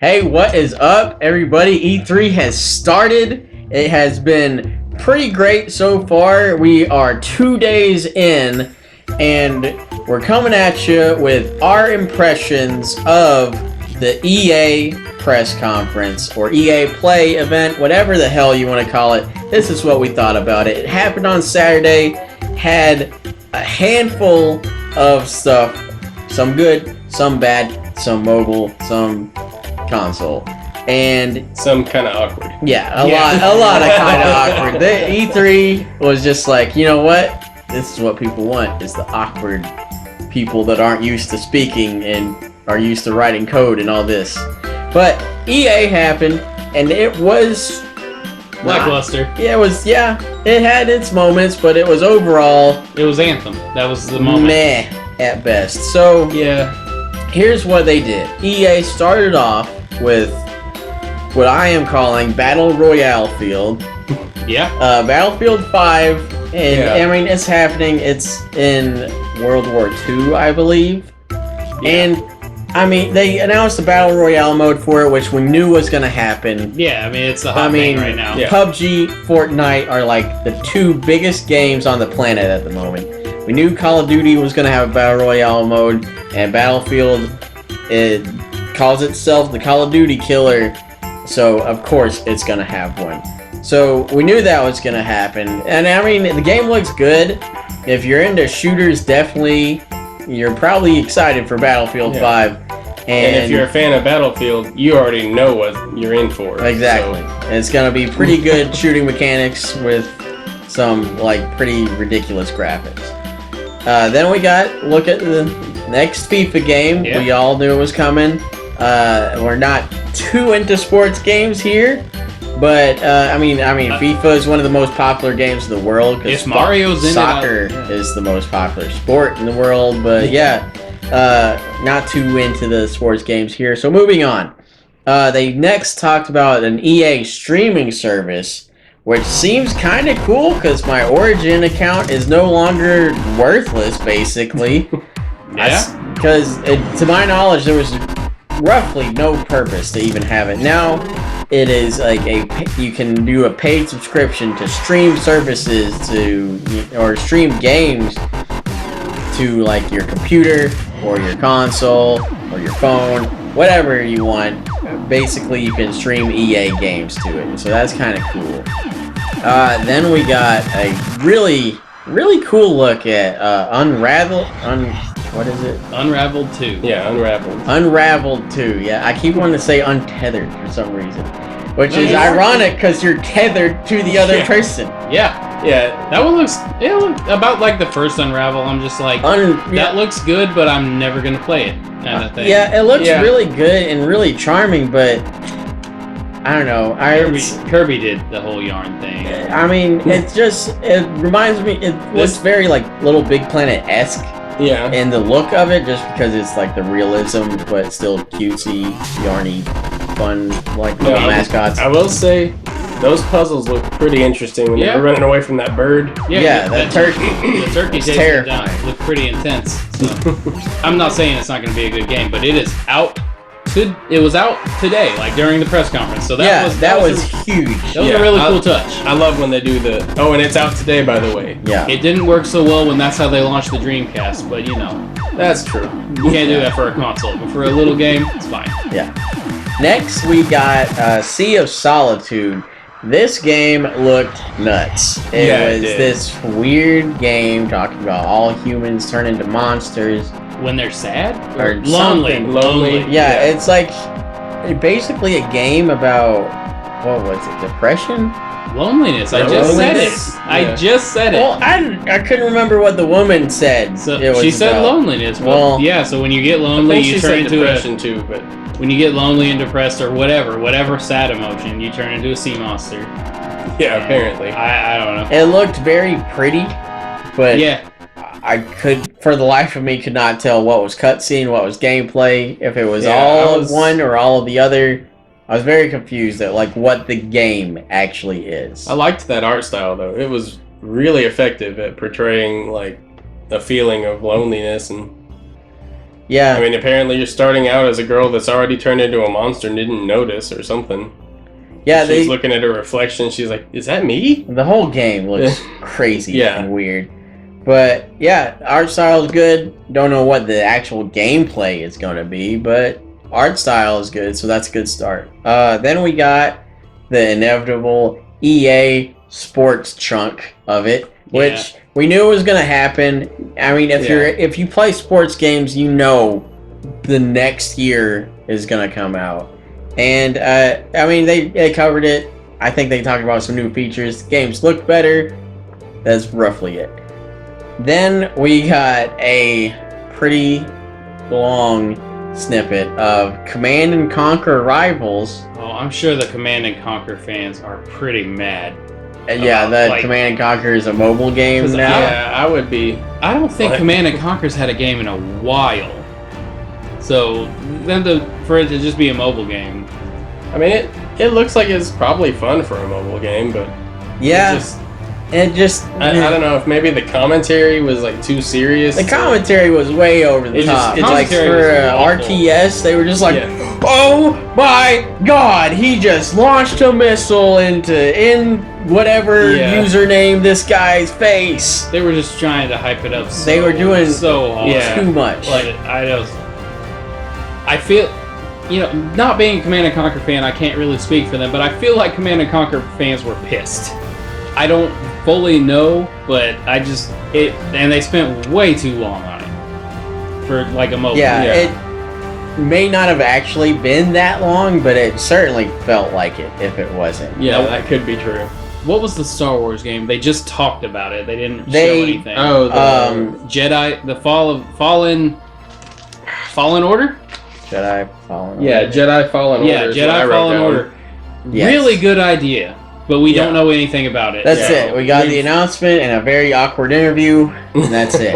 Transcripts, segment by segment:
Hey, what is up, everybody? E3 has started. It has been pretty great so far. We are 2 days in, and we're coming at you with our impressions of the EA press conference or EA Play event, whatever the hell you want to call it. This is what we thought about it. It happened on Saturday, had a handful of stuff, some good, some bad, some mobile, some console, and some kind of awkward. Yeah, a lot of kind of awkward. The E3 was just like, you know what? This is what people want. Is the awkward people that aren't used to speaking and are used to writing code and all this. But EA happened, and it was lackluster. It was. Yeah, it had its moments, but it was overall. It was Anthem. That was the moment. Meh at best. So yeah. Here's what they did. EA started off with what I am calling Battle Royale Field. Yeah. Battlefield 5, and I mean, it's happening. It's in World War II, I believe. Yeah. And, I mean, they announced the Battle Royale mode for it, which we knew was going to happen. Yeah, I mean, it's the hot thing right now. Yeah. PUBG, Fortnite are like the two biggest games on the planet at the moment. We knew Call of Duty was going to have a Battle Royale mode, and Battlefield, it calls itself the Call of Duty killer, so of course it's going to have one. So we knew that was going to happen, and I mean, the game looks good. If you're into shooters, definitely, you're probably excited for Battlefield 5. And if you're a fan of Battlefield, you already know what you're in for. Exactly. So. It's going to be pretty good shooting mechanics with some, like, pretty ridiculous graphics. Then we look at the next FIFA game. Yeah. We all knew it was coming. We're not too into sports games here, but I mean, FIFA is one of the most popular games in the world because Mario's soccer is the most popular sport in the world. But not too into the sports games here. So moving on, they next talked about an EA streaming service, which seems kind of cool because my Origin account is no longer worthless, basically. Yeah. Because to my knowledge, there was roughly no purpose to even have it. Now, it is like you can do a paid subscription to stream services or stream games to like your computer or your console or your phone, whatever you want. Basically, you can stream EA games to it, so that's kind of cool. Then we got a really, really cool look at what is it? Unraveled 2. Yeah, Unraveled. Unraveled 2, yeah. I keep wanting to say untethered for some reason. Which is ironic because you're tethered to the other person. Yeah. Yeah, that one looks about like the first Unravel. I'm just like, that looks good, but I'm never going to play it, kind of thing. Yeah, it looks really good and really charming, but I don't know. Kirby did the whole yarn thing. I mean, it reminds me, it looks very like Little Big Planet-esque. Yeah. And the look of it, just because it's like the realism, but still cutesy, yarny, fun, like little mascots. I will say, those puzzles look pretty interesting when they're running away from that bird. Yeah, that turkey. The turkey terrifying. Look pretty intense. So. I'm not saying it's not going to be a good game, but it is out. It was out today, like during the press conference. So that was huge. That was a really cool touch. I love when they do and it's out today, by the way. Yeah. It didn't work so well when that's how they launched the Dreamcast, but you know. That's true. You can't do that for a console, but for a little game, it's fine. Yeah. Next, we got Sea of Solitude. This game looked nuts. It was this weird game talking about all humans turn into monsters. When they're sad? Or lonely. Yeah, it's like basically a game about, what was it, depression? Loneliness. I just said it. Well, I couldn't remember what the woman said. So she said loneliness. Well, yeah, so when you get lonely, you turn into depression too, but when you get lonely and depressed or whatever sad emotion, you turn into a sea monster. Yeah, apparently. I don't know. It looked very pretty, but yeah. I for the life of me, could not tell what was cutscene, what was gameplay, if it was all of one or all of the other. I was very confused at like what the game actually is. I liked that art style though. It was really effective at portraying like a feeling of loneliness and Yeah. I mean, apparently you're starting out as a girl that's already turned into a monster and didn't notice or something. Yeah, she's looking at her reflection. She's like, "Is that me?" The whole game looks crazy Yeah. and weird. But yeah, art style is good. Don't know what the actual gameplay is going to be, but art style is good, so that's a good start. Then we got the inevitable EA Sports chunk of it, which we knew was going to happen. I mean, if you play sports games, you know the next year is going to come out. And I mean, they covered it. I think they talked about some new features. Games look better. That's roughly it. Then we got a pretty long snippet of Command and Conquer Rivals. Oh, I'm sure the Command and Conquer fans are pretty mad. Yeah, that Command and Conquer is a mobile game now. Yeah, I would be. I don't think Command and Conquer's had a game in a while. So then for it to just be a mobile game. I mean, it looks like it's probably fun for a mobile game, but yeah, I don't know if maybe the commentary was like too serious. The commentary was way over the top. It's like for RTS, they were just like, "Oh my God, he just launched a missile in whatever username this guy's face." They were just trying to hype it up. They were doing so hard. Too much. Like I feel. You know, not being a Command & Conquer fan, I can't really speak for them, but I feel like Command & Conquer fans were pissed. I don't fully know, but and they spent way too long on it for like a mobile. Yeah, it may not have actually been that long, but it certainly felt like it if it wasn't. Yeah, that could be true. What was the Star Wars game? They just talked about it. They didn't show anything. Oh, Jedi, the Fallen Order? Jedi Fallen Order. Yeah, Jedi Fallen Order. Yeah, Jedi Fallen Order. Yes. Really good idea, but we don't know anything about it. That's it. We got the announcement and a very awkward interview, and that's it.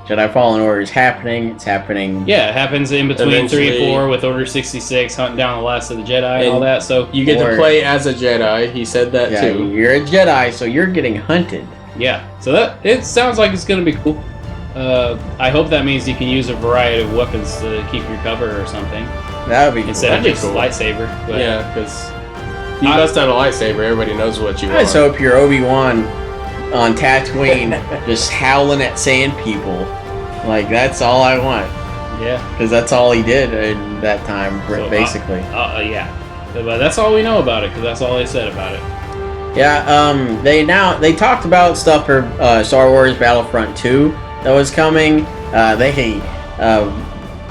Jedi Fallen Order is happening. It's happening. Yeah, it happens in between 3 and 4 with Order 66, hunting down the last of the Jedi and all that. So you get to play as a Jedi. He said that too. You're a Jedi, so you're getting hunted. Yeah, so it sounds like it's going to be cool. I hope that means you can use a variety of weapons to keep your cover or something. That would be instead of just lightsaber. But yeah, because you bust out a lightsaber, everybody knows what you want. I just hope you're Obi-Wan on Tatooine, just howling at sand people. Like, that's all I want. Yeah, because that's all he did in that time, basically. Yeah, but that's all we know about it because that's all they said about it. Yeah, they talked about stuff for Star Wars Battlefront 2. That was coming. They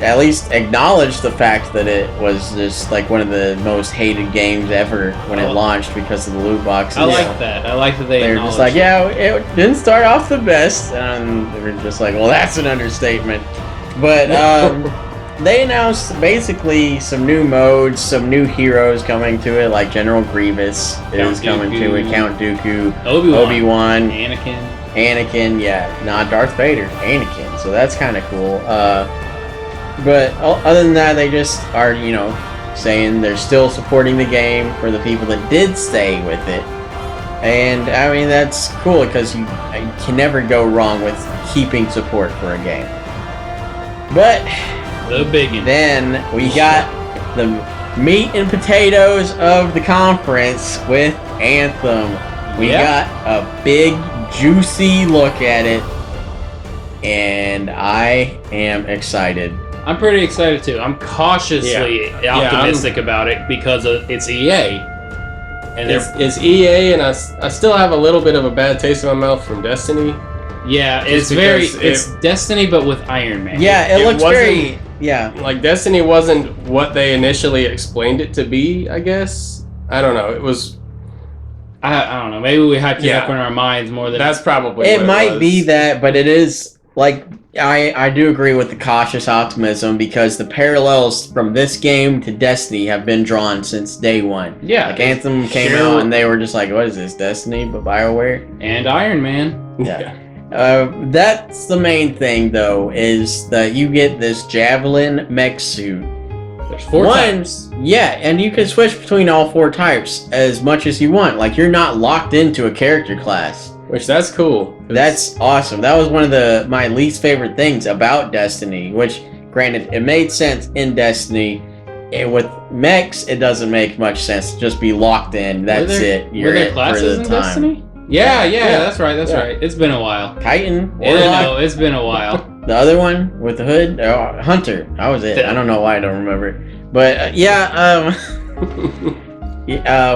at least acknowledged the fact that it was just like one of the most hated games ever when it launched because of the loot boxes. I like that. I like that they're just like, it didn't start off the best, and they were just like, well, that's an understatement. But they announced basically some new modes, some new heroes coming to it, like General Grievous is coming to it, Count Dooku, Obi-Wan, Anakin, not Darth Vader, Anakin. So that's kind of cool. But other than that, they just are, saying they're still supporting the game for the people that did stay with it. And I mean, that's cool because you can never go wrong with keeping support for a game. But the biggie. Then we got the meat and potatoes of the conference with Anthem. We got a big, juicy look at it, and I am excited. I'm pretty excited too. I'm cautiously optimistic about it because it's EA. And it's EA, and I still have a little bit of a bad taste in my mouth from Destiny. Yeah, it's Destiny, but with Iron Man. Yeah, it looks very... Yeah. Like, Destiny wasn't what they initially explained it to be, I guess. I don't know. It was... I don't know. Maybe we hyped it up in our minds more than... That's probably it might be that, but it is... Like, I do agree with the cautious optimism because the parallels from this game to Destiny have been drawn since day one. Yeah. Like, Anthem came out and they were just like, what is this, Destiny, but BioWare? And Iron Man. Yeah. That's the main thing, though, is that you get this Javelin mech suit. There's 4 types. Yeah, and you can switch between all 4 types as much as you want. Like, you're not locked into a character class. Which, that's cool. That's awesome. That was one of my least favorite things about Destiny, which Granted, it made sense in Destiny. And with mechs, it doesn't make much sense. Just be locked in. That's it. Were there classes in Destiny? Yeah, that's right. That's right. It's been a while. Titan. No, it's been a while. The other one with the hood, Hunter. That was it. I don't know why I don't remember. But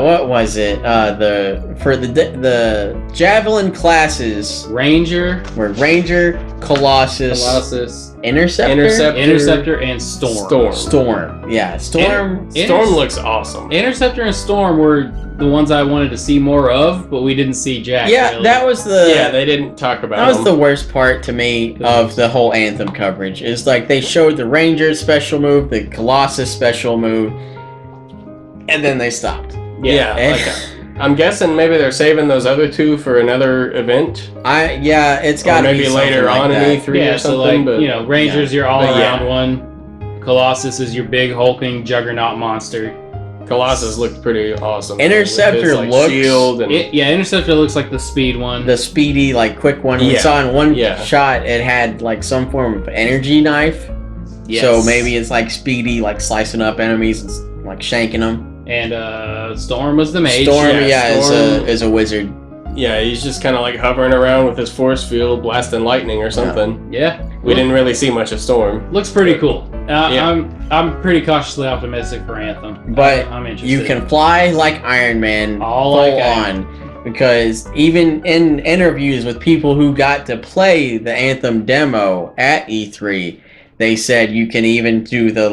what was it? The Javelin classes Ranger, Colossus, Interceptor, and Storm. Storm. Yeah, Storm. Storm looks awesome. Interceptor and Storm were the ones I wanted to see more of, but we didn't see Jack. Yeah, really. that was the. Yeah, they didn't talk about. That was the worst part to me of the whole Anthem coverage. Is like they showed the Ranger special move, the Colossus special move, and then they stopped. Yeah. I'm guessing maybe they're saving those other two for another event. It's got to be maybe later on in E3 or something. So like, Ranger's your all-around one. Colossus is your big hulking juggernaut monster. Colossus looked pretty awesome. Interceptor looks shield and Interceptor looks like the speed one. The speedy, like quick one. We saw in one shot it had like some form of energy knife. Yes. So maybe it's like speedy, like slicing up enemies and like shanking them. And Storm was the mage. Storm is a wizard. Yeah, he's just kind of like hovering around with his force field, blasting lightning or something. Yeah. We didn't really see much of Storm. Looks pretty cool. I'm pretty cautiously optimistic for Anthem. But I'm interested. You can fly like Iron Man, on. Because even in interviews with people who got to play the Anthem demo at E3, they said you can even do the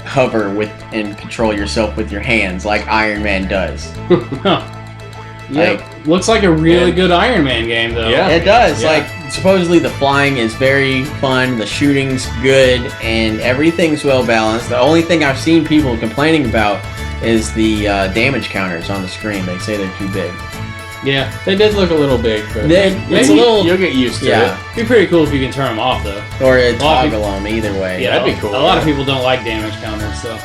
hover with and control yourself with your hands like Iron Man does. Looks like a really good Iron Man game though. Yeah, it does. Like supposedly the flying is very fun, the shooting's good, and everything's well balanced. The only thing I've seen people complaining about is the damage counters on the screen. They say they're too big. Yeah, they did look a little big, but you'll get used to it. It'd be pretty cool if you can turn them off though. Or toggle them either way. Yeah, that'd be cool. A lot of people don't like damage counters, so.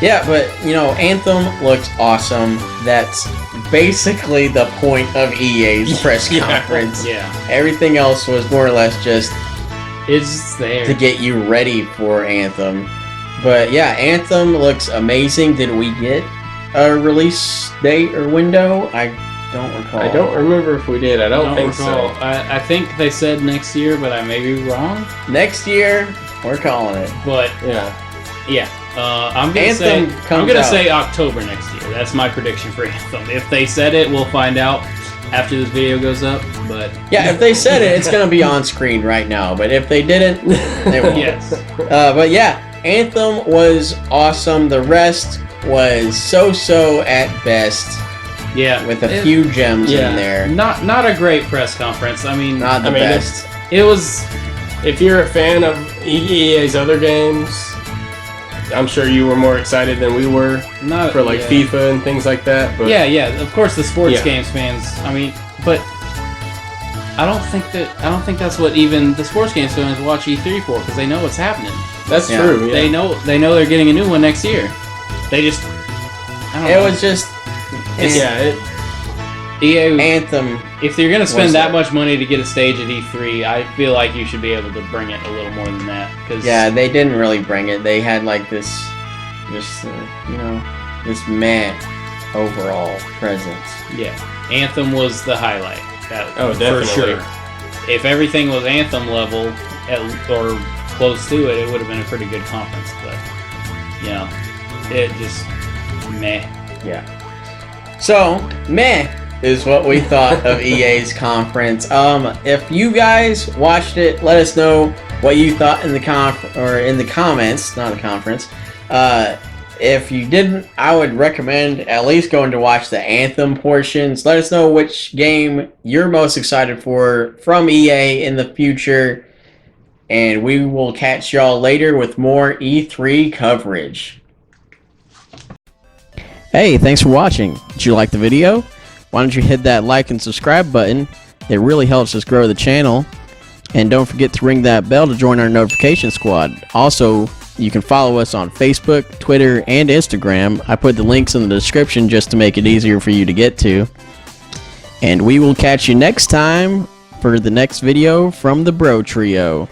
Yeah, but Anthem looks awesome. That's basically the point of EA's press conference. Yeah. Everything else was more or less just it's there to get you ready for Anthem. But yeah, Anthem looks amazing. Did we get a release date or window? I don't recall. I don't remember if we did. I don't think recall. So. I think they said next year, but I may be wrong. Next year, we're calling it. But I'm gonna say October next year. That's my prediction for Anthem. If they said it, we'll find out after this video goes up. But if they said it, it's gonna be on screen right now. But if they didn't, they won't. Yes. But yeah, Anthem was awesome. The rest was so at best. Yeah, with a few gems in there. Not a great press conference. I mean, not the best. It was. If you're a fan of EA's other games, I'm sure you were more excited than we were for FIFA and things like that. But of course the sports games fans. I mean, but I don't think that's what even the sports games fans watch E3 for, because they know what's happening. That's true. Yeah. They know they're getting a new one next year. They just. It was just. EA Anthem. If you're gonna spend that much money to get a stage at E3, I feel like you should be able to bring it a little more than that. Cause they didn't really bring it. They had like this, this meh overall presence. Yeah, Anthem was the highlight. Definitely. For sure. If everything was Anthem level or close to it, it would have been a pretty good conference. But it just meh. Yeah. So meh is what we thought of EA's conference. If you guys watched it, let us know what you thought in the comments, not the conference. If you didn't, I would recommend at least going to watch the Anthem portions. Let us know which game you're most excited for from EA in the future, and we will catch y'all later with more E3 coverage. Hey, thanks for watching. Did you like the video? Why don't you hit that like and subscribe button? It really helps us grow the channel. And don't forget to ring that bell to join our notification squad. Also, you can follow us on Facebook, Twitter, and Instagram. I put the links in the description just to make it easier for you to get to. And we will catch you next time for the next video from the Bro Trio.